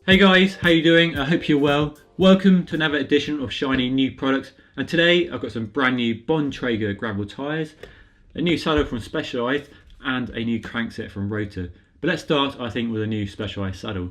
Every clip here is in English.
Hey guys, how you doing? I hope you're well. Welcome to another edition of Shiny New Products, and today I've got some brand new Bontrager gravel tyres, a new saddle from Specialized and a new crankset from Rotor. But let's start, I think, with a new Specialized saddle.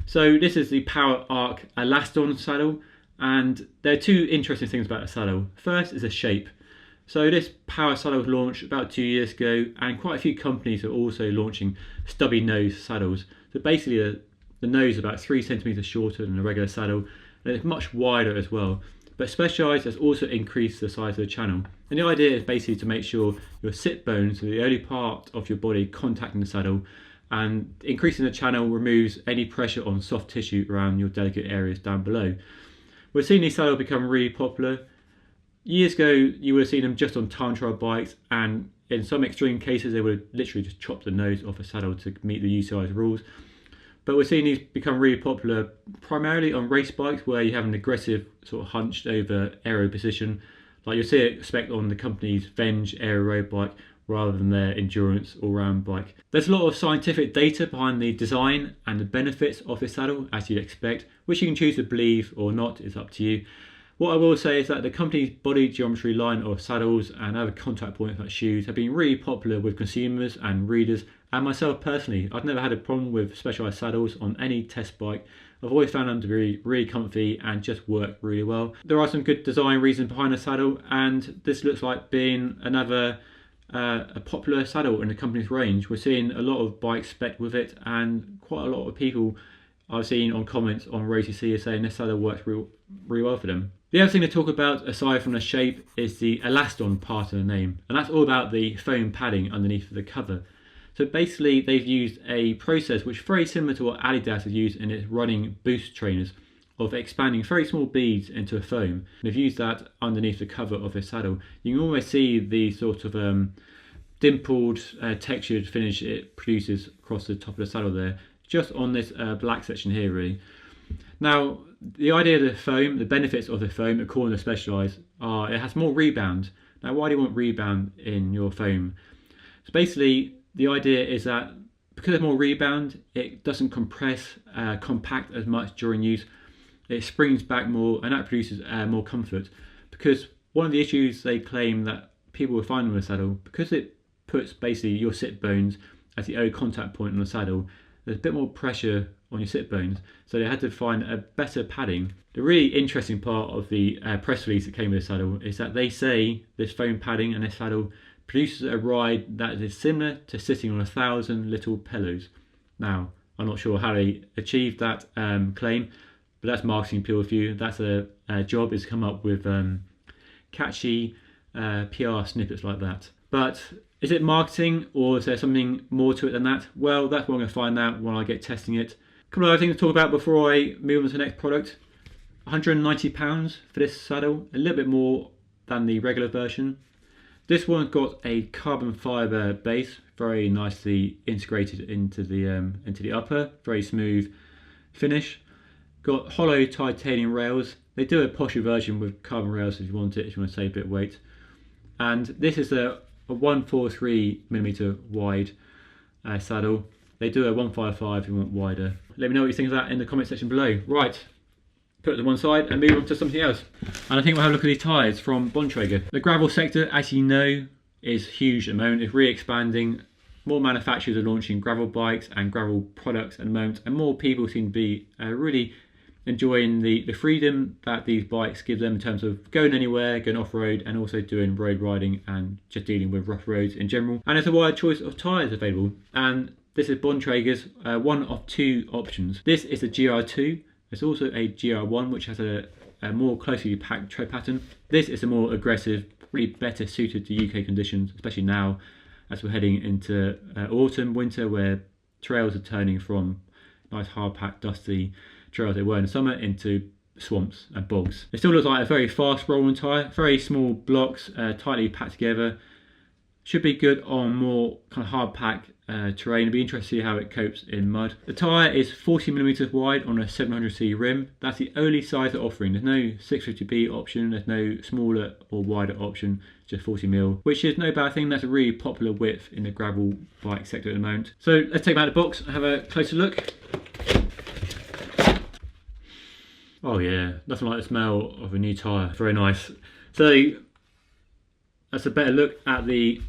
So this is the Power Arc Elaston saddle, and there are two interesting things about the saddle. First is the shape. So this power saddle was launched about 2 years ago, and quite a few companies are also launching stubby nose saddles. So basically the nose is about 3 centimeters shorter than a regular saddle, and it's much wider as well. But Specialized has also increased the size of the channel. And the idea is basically to make sure your sit bones, so the only part of your body contacting the saddle, and increasing the channel removes any pressure on soft tissue around your delicate areas down below. We've seen these saddles become really popular. Years ago, you would have seen them just on time trial bikes, and in some extreme cases, they would have literally just chopped the nose off a saddle to meet the UCI's rules. But we're seeing these become really popular primarily on race bikes where you have an aggressive sort of hunched over aero position, like you'll see it expect on the company's Venge aero road bike rather than their endurance all-round bike. There's a lot of scientific data behind the design and the benefits of this saddle, as you'd expect, which you can choose to believe or not, it's up to you. What I will say is that the company's body geometry line of saddles and other contact points like shoes have been really popular with consumers and readers, and myself personally. I've never had a problem with Specialized saddles on any test bike. I've always found them to be really comfy and just work really well. There are some good design reasons behind the saddle, and this looks like being another a popular saddle in the company's range. We're seeing a lot of bikes spec with it, and quite a lot of people I've seen on comments on road.cc are saying this saddle works really well for them. The other thing to talk about, aside from the shape, is the Elaston part of the name, and that's all about the foam padding underneath the cover. So basically they've used a process which is very similar to what Adidas has used in its running boost trainers, of expanding very small beads into a foam. They've used that underneath the cover of the saddle. You can almost see the sort of dimpled, textured finish it produces across the top of the saddle there, just on this black section here really. Now, the idea of the foam, the benefits of the foam, according to Specialized, are it has more rebound. Now, why do you want rebound in your foam? So basically, the idea is that because there's more rebound, it doesn't compress, compact as much during use. It springs back more, and that produces more comfort. Because one of the issues they claim that people will find with a saddle, because it puts basically your sit bones as the only contact point on the saddle, there's a bit more pressure on your sit bones, so they had to find a better padding. The really interesting part of the press release that came with the saddle is that they say this foam padding and this saddle produces a ride that is similar to sitting on 1,000 little pillows. Now, I'm not sure how they achieved that claim, but that's marketing pure view. That's a job, is to come up with catchy PR snippets like that. But is it marketing, or is there something more to it than that? Well, that's what I'm going to find out when I get testing it. A couple of other things to talk about before I move on to the next product. £190 for this saddle, a little bit more than the regular version. This one got a carbon fibre base, very nicely integrated into the upper, very smooth finish. Got hollow titanium rails. They do a posher version with carbon rails if you want it, if you want to save a bit of weight. And this is a 143mm wide saddle. They do a 155 if you want wider. Let me know what you think of that in the comment section below. Right, put it to one side and move on to something else. And I think we'll have a look at these tyres from Bontrager. The gravel sector, as you know, is huge at the moment. It's really expanding. More manufacturers are launching gravel bikes and gravel products at the moment, and more people seem to be really enjoying the freedom that these bikes give them in terms of going anywhere, going off-road, and also doing road riding and just dealing with rough roads in general. And there's a wide choice of tyres available, and this is Bontrager's one of two options. This is a GR2. There's also a GR1 which has a more closely packed tread pattern. This is a more aggressive, really better suited to UK conditions, especially now as we're heading into autumn, winter, where trails are turning from nice hard packed dusty trails they were in the summer into swamps and bogs. It still looks like a very fast rolling tyre, very small blocks, tightly packed together. Should be good on more kind of hard packed terrain. It'll be interesting to see how it copes in mud. The tyre is 40mm wide on a 700C rim. That's the only size they're offering. There's no 650B option, there's no smaller or wider option, just 40mm, which is no bad thing. That's a really popular width in the gravel bike sector at the moment. So let's take them out of the box and have a closer look. Oh yeah, nothing like the smell of a new tyre. Very nice. So that's a better look at the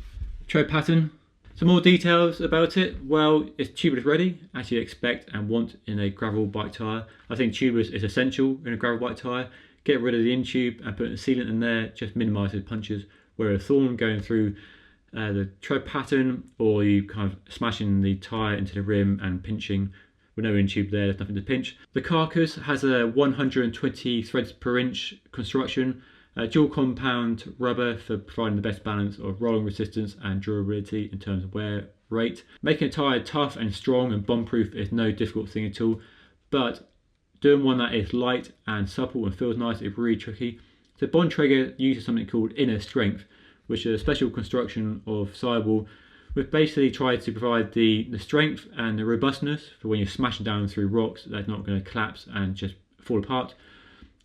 tread pattern. Some more details about it. Well, it's tubeless ready, as you expect and want in a gravel bike tyre. I think tubeless is essential in a gravel bike tyre. Get rid of the in-tube and put a sealant in there, just minimises punches. Where a thorn going through the tread pattern, or you kind of smashing the tyre into the rim and pinching. With no in-tube there's nothing to pinch. The carcass has a 120 threads per inch construction. Dual compound rubber for providing the best balance of rolling resistance and durability in terms of wear rate. Making a tyre tough and strong and bomb-proof is no difficult thing at all, but doing one that is light and supple and feels nice is really tricky. So Bontrager uses something called inner strength, which is a special construction of sidewall, which basically tries to provide the strength and the robustness for when you're smashing down through rocks that's not going to collapse and just fall apart,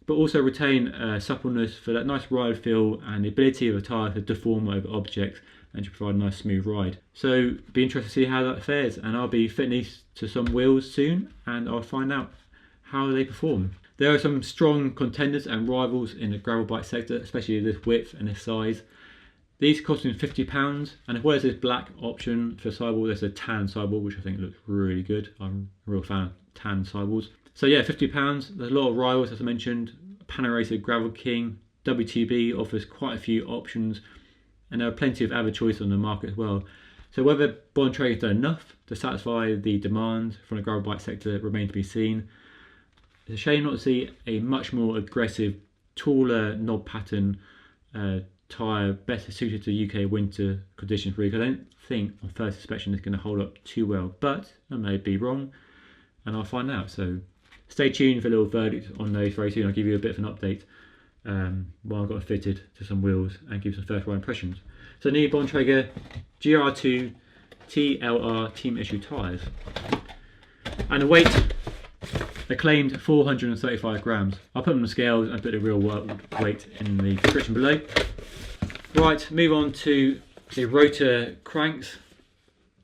but also retain suppleness for that nice ride feel and the ability of a tyre to deform over objects and to provide a nice smooth ride. So be interested to see how that fares, and I'll be fitting these to some wheels soon and I'll find out how they perform. There are some strong contenders and rivals in the gravel bike sector, especially this width and this size. These cost me £50, and as well as this black option for sidewall, there's a tan sidewall which I think looks really good. I'm a real fan of tan sidewalls. So yeah, £50. There's a lot of rivals, as I mentioned. Panaracer Gravel King, WTB offers quite a few options, and there are plenty of other choices on the market as well. So whether Bontrager has done enough to satisfy the demand from the gravel bike sector remains to be seen. It's a shame not to see a much more aggressive, taller knob pattern tyre better suited to UK winter conditions. Really, I don't think on first inspection it's going to hold up too well, but I may be wrong, and I'll find out. So stay tuned for a little verdict on those very soon. I'll give you a bit of an update while I've got it fitted to some wheels and give some first ride impressions. So new Bontrager GR2 TLR team issue tyres, and the weight they claimed 435 grams. I'll put them on the scales and put the real weight in the description below. Right, move on to the Rotor cranks.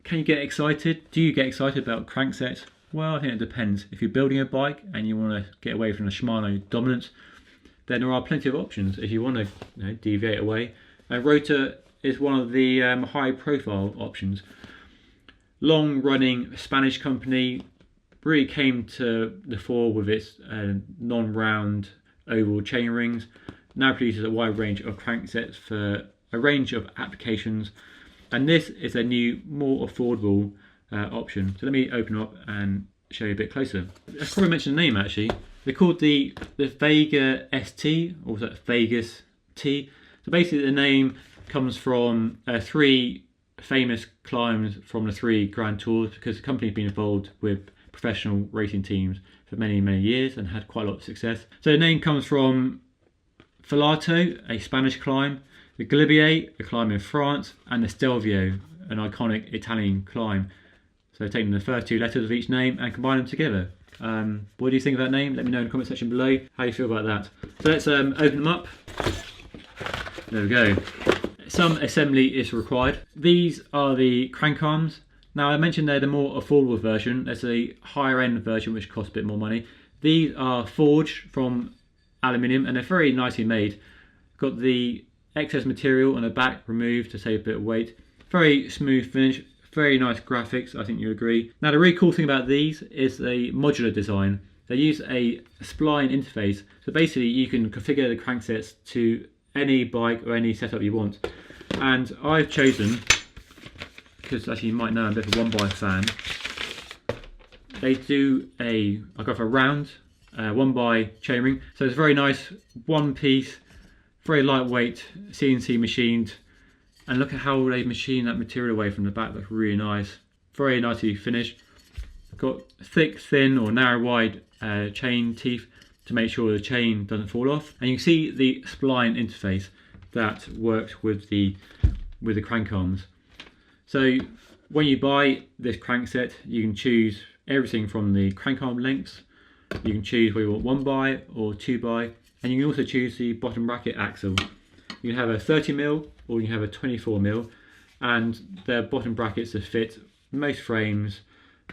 Can you get excited? Do you get excited about cranksets? Well, I think it depends. If you're building a bike and you want to get away from the Shimano dominance, then there are plenty of options if you want to deviate away. And Rotor is one of the high profile options. Long running Spanish company, really came to the fore with its non-round oval chain rings. Now produces a wide range of cranksets for a range of applications, and this is a new, more affordable option. So let me open up and show you a bit closer. I probably mentioned the name actually. They're called the Vega ST, or Vegas T. So basically the name comes from 3 famous climbs from the 3 Grand Tours, because the company's been involved with professional racing teams for many years and had quite a lot of success. So the name comes from Filato, a Spanish climb, the Glibier, a climb in France, and the Stelvio, an iconic Italian climb. So taking the first 2 letters of each name and combine them together. What do you think of that name? Let me know in the comment section below how you feel about that. So let's open them up. There we go. Some assembly is required. These are the crank arms. Now I mentioned they're the more affordable version. There's a higher end version which costs a bit more money. These are forged from aluminium and they're very nicely made. Got the excess material on the back removed to save a bit of weight. Very smooth finish, very nice graphics, I think you agree. Now the really cool thing about these is the modular design. They use a spline interface, so basically you can configure the cranksets to any bike or any setup you want. And I've chosen, because actually you might know I'm a bit of a one-by fan, they do I go for a round 1x chainring, so it's very nice, one piece, very lightweight, CNC machined, and look at how they machine that material away from the back. That's really nice, very nicely finished. Got thick, thin or narrow wide chain teeth to make sure the chain doesn't fall off, and you can see the spline interface that works with the crank arms. So when you buy this crankset, you can choose everything from the crank arm lengths. You can choose whether you want 1x or 2x, and you can also choose the bottom bracket axle. You can have a 30mm or you can have a 24mm, and the bottom brackets that fit most frames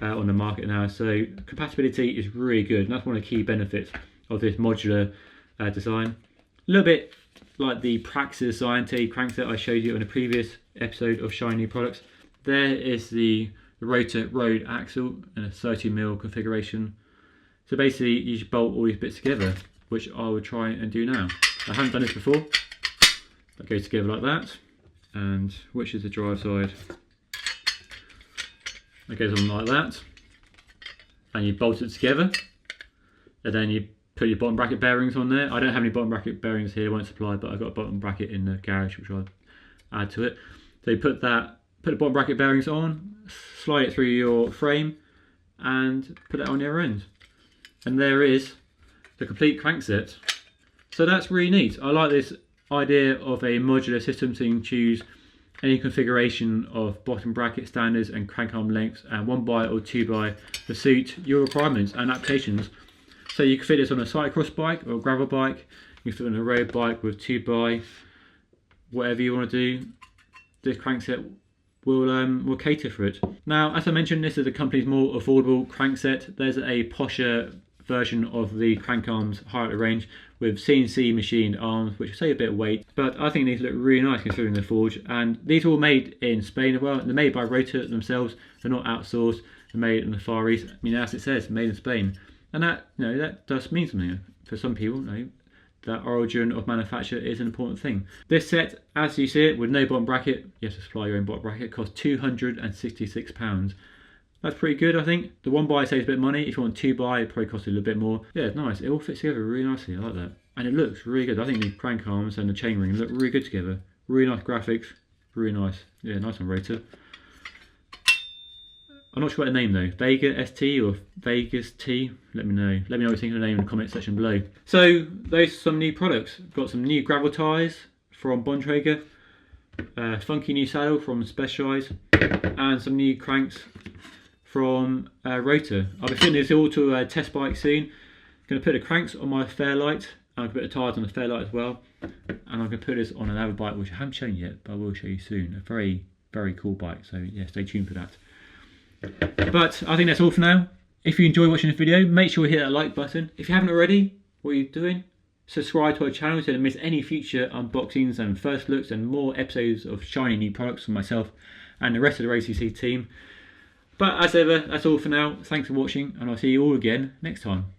on the market now. So compatibility is really good, and that's one of the key benefits of this modular design. A little bit like the Praxis INT crankset I showed you in a previous episode of Shiny New Products. There is the Rotor road axle in a 30mm configuration. So basically you just bolt all these bits together, which I will try and do now. I haven't done this before. That goes together like that, and which is the drive side. That goes on like that, and you bolt it together, and then you put your bottom bracket bearings on there. I don't have any bottom bracket bearings here, won't supply, but I've got a bottom bracket in the garage which I'll add to it. So you put the bottom bracket bearings on, slide it through your frame, and put it on your end. And there is the complete crankset. So that's really neat. I like this idea of a modular system, so you can choose any configuration of bottom bracket standards and crank arm lengths, and 1x or 2x to suit your requirements and applications. So you can fit this on a cyclocross bike or a gravel bike, you can fit it on a road bike with 2x, whatever you want to do. This crankset will cater for it. Now, as I mentioned, this is the company's more affordable crankset. There's a posher version of the crank arms higher up the range with CNC machined arms, which will save a bit of weight, but I think these look really nice considering they're forged. And these are all made in Spain as well. They're made by Rotor themselves. They're not outsourced. They're made in the Far East. I mean, as it says, made in Spain, and that, you know, that does mean something for some people. You know, that origin of manufacture is an important thing. This set, as you see it, with no bottom bracket, you have to supply your own bottom bracket, costs £266. That's pretty good, I think. The 1x saves a bit of money. If you want 2x, it probably costs a little bit more. Yeah, it's nice. It all fits together really nicely. I like that. And it looks really good. I think the crank arms and the chainring look really good together. Really nice graphics. Really nice. Yeah, nice on Rotor. I'm not sure what the name though. Vega ST or Vegas T? Let me know. Let me know what you think of the name in the comment section below. So, those are some new products. Got some new gravel tyres from Bontrager. Funky new saddle from Specialized. And some new cranks from Rotor. I'll be fitting this all to a test bike soon. I'm going to put the cranks on my Fairlight. I'm going to put the tyres on the Fairlight as well. And I'm going to put this on another bike which I haven't shown yet, but I will show you soon. A very, very cool bike. So yeah, stay tuned for that. But I think that's all for now. If you enjoy watching this video, make sure you hit that like button. If you haven't already, what are you doing? Subscribe to our channel so you don't miss any future unboxings and first looks and more episodes of shiny new products from myself and the rest of the road.cc team. But as ever, that's all for now. Thanks for watching, and I'll see you all again next time.